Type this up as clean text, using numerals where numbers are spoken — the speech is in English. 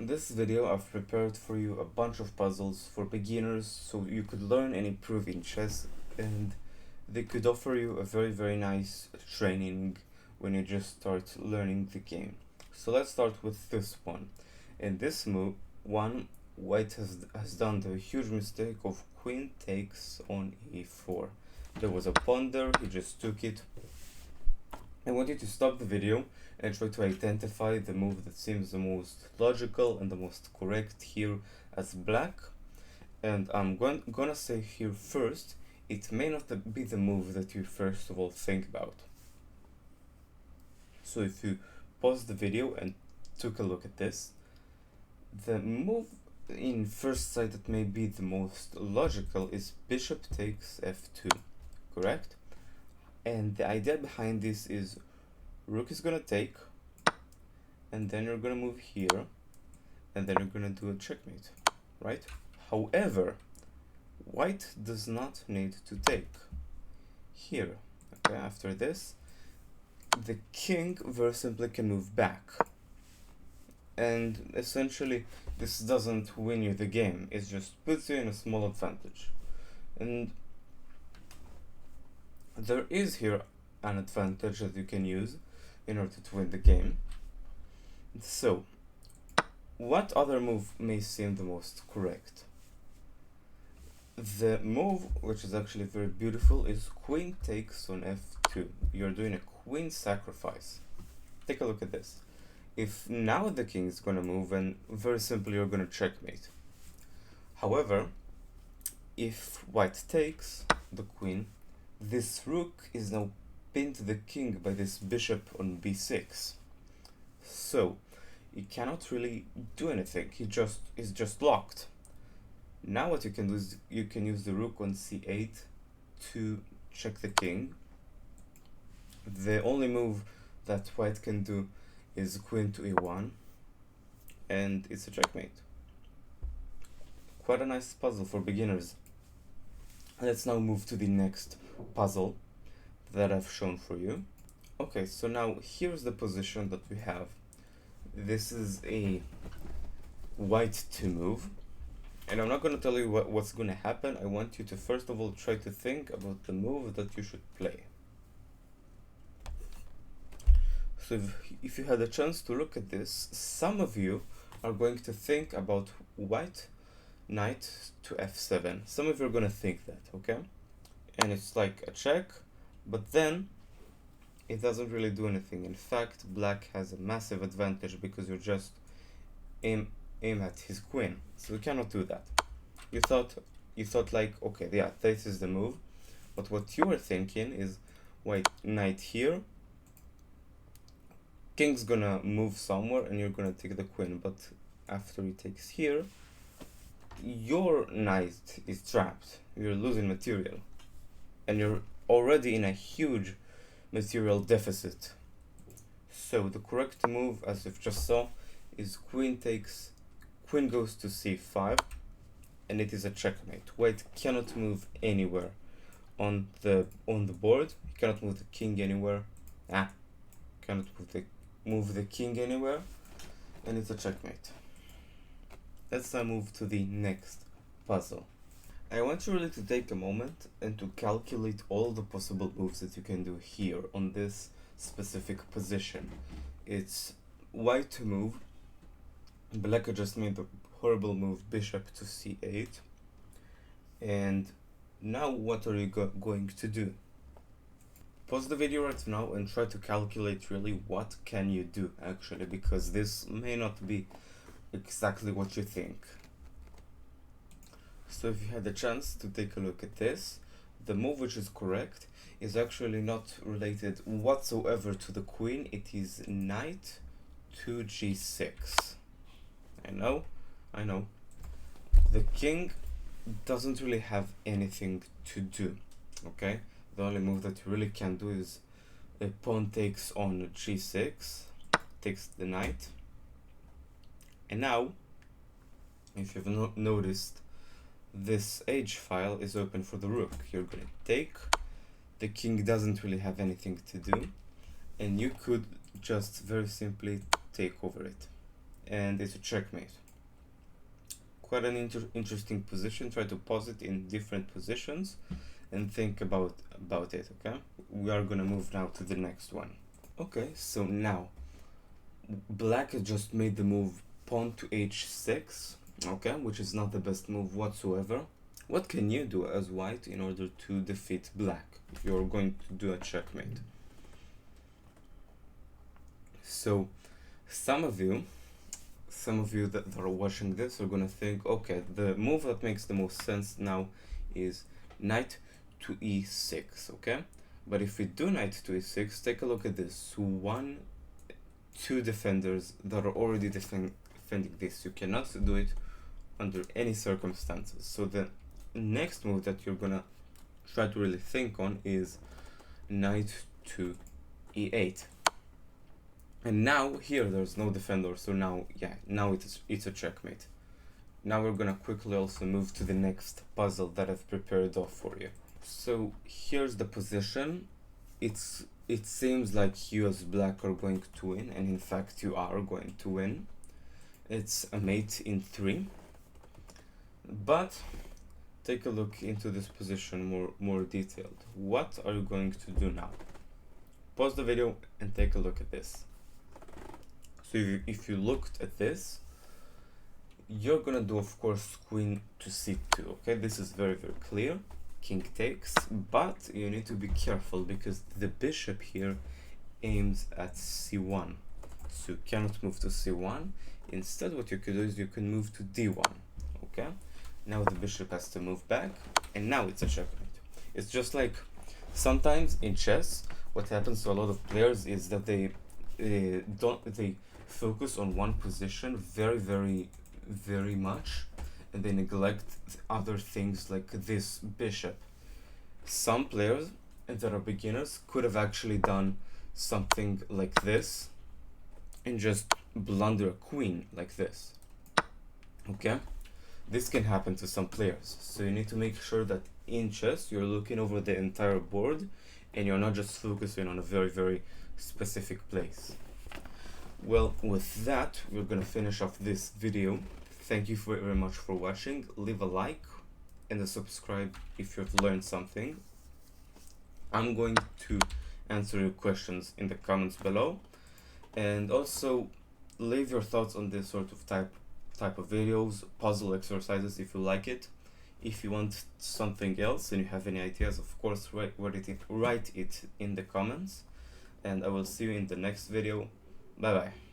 this video I've prepared for you a bunch of puzzles for beginners so you could learn and improve in chess, and they could offer you a very nice training when you just start learning the game. So let's start with this one. In this move, white has done the huge mistake of queen takes on e4. There was a pawn there, he just took it. I want you to stop the video and try to identify the move that seems the most logical and the most correct here as black. And I'm gonna say here first, it may not be the move that you first of all think about. So if you pause the video and took a look at this, the move in first sight that may be the most logical is bishop takes f2, correct? And the idea behind this is rook is gonna take, and then you're gonna move here, and then you're gonna do a checkmate, right? However, white does not need to take here. Okay, after this, the king very simply can move back, and essentially this doesn't win you the game, it just puts you in a small advantage. And there is here an advantage that you can use in order to win the game. So, what other move may seem the most correct? The move, which is actually very beautiful, is queen takes on f2. You're doing a queen sacrifice. Take a look at this. If now the king is gonna move, and very simply you're gonna checkmate. However, if white takes the queen, this rook is now pinned to the king by this bishop on b6. So you cannot really do anything. He's just locked. Now what you can do is you can use the rook on c8 to check the king. The only move that white can do is queen to e1, and it's a checkmate. Quite a nice puzzle for beginners. Let's now move to the next puzzle that I've shown for you. Okay, so now here's the position that we have. This is a white to move, and I'm not going to tell you what's going to happen. I want you to first of all try to think about the move that you should play. So if you had a chance to look at this, some of you are going to think about white knight to f7. Some of you are going to think that, okay? And it's like a check, but then it doesn't really do anything. In fact, black has a massive advantage because you just aim at his queen. So you cannot do that. You thought like, okay, yeah, this is the move. But what you were thinking is white knight here, king's gonna move somewhere and you're gonna take the queen, but after he takes here, your knight is trapped. You're losing material, and you're already in a huge material deficit. So the correct move, as you've just saw, is queen goes to c5, and it is a checkmate. White cannot move anywhere on the board. He cannot move the king anywhere. Cannot move the king anywhere, and it's a checkmate. Let's now move to the next puzzle. I want you really to take a moment and to calculate all the possible moves that you can do here on this specific position. It's white to move. Black just made the horrible move bishop to c8. And now what are you going to do? Pause the video right now and try to calculate really what can you do actually, because this may not be exactly what you think. So if you had the chance to take a look at this, the move which is correct is actually not related whatsoever to the queen. It is knight to g6. I know. The king doesn't really have anything to do, okay? The only move that you really can do is a pawn takes on g6, takes the knight. And now, if you've noticed, this h file is open for the rook. You're going to take, the king doesn't really have anything to do, and you could just very simply take over it. and it's a checkmate. Quite an interesting position. Try to pause it in different positions and think about it. Okay, we are gonna move now to the next one. Okay, so now black has just made the move pawn to h6, okay, which is not the best move whatsoever. What can you do as white in order to defeat black if you're going to do a checkmate? So some of you that are watching this are gonna think, okay, the move that makes the most sense now is knight to e6, okay? But if we do knight to e6, take a look at this. Two defenders that are already defending this. You cannot do it under any circumstances. So the next move that you're gonna try to really think on is knight to e8. And now here there's no defender, so now it's a checkmate. Now we're gonna quickly also move to the next puzzle that I've prepared off for you. So here's the position. It seems like you as black are going to win, and in fact you are going to win. It's a mate in 3. But take a look into this position more detailed. What are you going to do now? Pause the video and take a look at this. So if you looked at this, you're gonna do, of course, queen to c2. Okay, this is very clear. King takes, but you need to be careful because the bishop here aims at c1, so you cannot move to c1. Instead, what you could do is you can move to d1. Okay, now the bishop has to move back, and now it's a checkmate. It's just like sometimes in chess, what happens to a lot of players is that they focus on one position very much, and they neglect other things like this bishop. Some players that are beginners could have actually done something like this and just blunder a queen like this. Okay, this can happen to some players, so you need to make sure that in chess you're looking over the entire board and you're not just focusing on a very specific place. Well, with that, we're gonna finish off this video. Thank you very much for watching. Leave a like and a subscribe if you've learned something. I'm going to answer your questions in the comments below, and also leave your thoughts on this sort of type of videos, puzzle exercises if you like it. If you want something else and you have any ideas, of course write it in the comments, and I will see you in the next video. Bye bye.